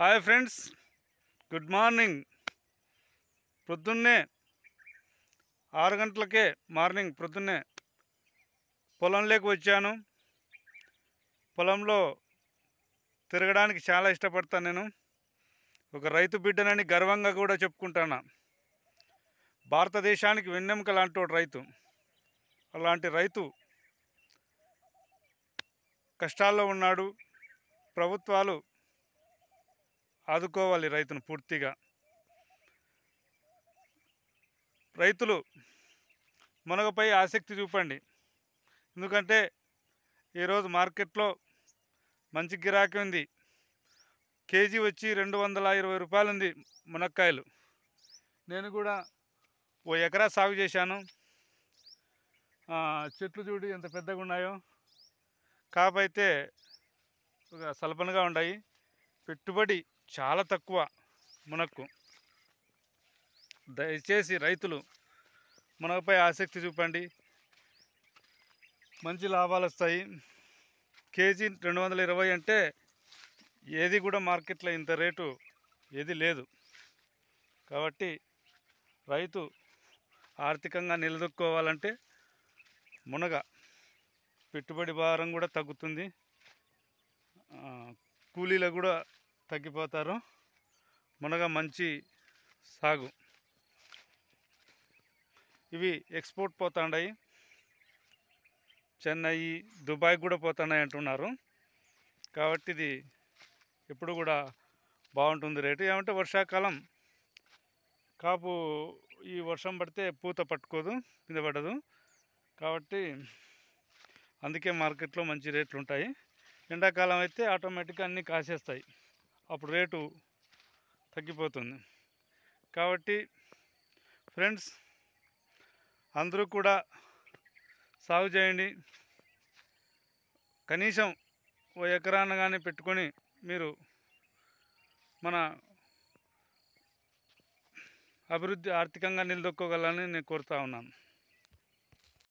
Hi friends, good morning. ప్రొద్దున్నే 6 గంటలకే ప్రొద్దున్నే పొలంలోకి వచ్చాను. పొలంలో తిరగడానికి చాలా ఇష్టపడతాను. నేను ఒక రైతు బిడ్డనని గర్వంగా కూడా చెప్పుకుంటాను. భారతదేశానికి వెన్నెముక లాంటి రైతు. అలాంటి రైతు కష్టాల్లో ఉన్నాడు. ప్రభుత్వాలు ఆదుకోవాలి రైతును పూర్తిగా. రైతులు మునగపై ఆసక్తి చూపండి. ఎందుకంటే ఈరోజు మార్కెట్లో మంచి గిరాకీ ఉంది. కేజీ వచ్చి 220 రూపాయలు ఉంది మునక్కాయలు. నేను కూడా ఓ ఎకరా సాగు చేశాను. చెట్లు చూడు ఎంత పెద్దగా ఉన్నాయో. కాకపోతే సలపనగా ఉన్నాయి. పెట్టుబడి చాలా తక్కువ మునక్కు. దయచేసి రైతులు మునగపై ఆసక్తి చూపండి. మంచి లాభాలు వస్తాయి. కేజీ 220 అంటే ఏది కూడా మార్కెట్లో ఇంత రేటు ఏది లేదు. కాబట్టి రైతు ఆర్థికంగా నిలదొక్కోవాలంటే మునగ పెట్టుబడి భారం కూడా తగ్గుతుంది. కూలీలు కూడా తగ్గిపోతారు. మునగ మంచి సాగు. ఇవి ఎక్స్పోర్ట్ పోతాయి. చెన్నై, దుబాయ్ కూడా పోతున్నాయి అంటున్నారు. కాబట్టి ఇది ఎప్పుడు కూడా బాగుంటుంది రేటు. ఏమంటే వర్షాకాలం కాపు ఈ వర్షం పడితే పూత పట్టుకోదు, కింద పడదు. కాబట్టి అందుకే మార్కెట్లో మంచి రేట్లు ఉంటాయి. ఎండాకాలం అయితే ఆటోమేటిక్గా అన్నీ కాసేస్తాయి, అప్పుడు రేటు తగ్గిపోతుంది. కాబట్టి ఫ్రెండ్స్, అందరూ కూడా సాగు చేయండి. కనీసం ఓ ఎకరాన్ని కానీ పెట్టుకొని మీరు మన అభివృద్ధి ఆర్థికంగా నిలదొక్కోగలని నేను కోరుతా ఉన్నాను.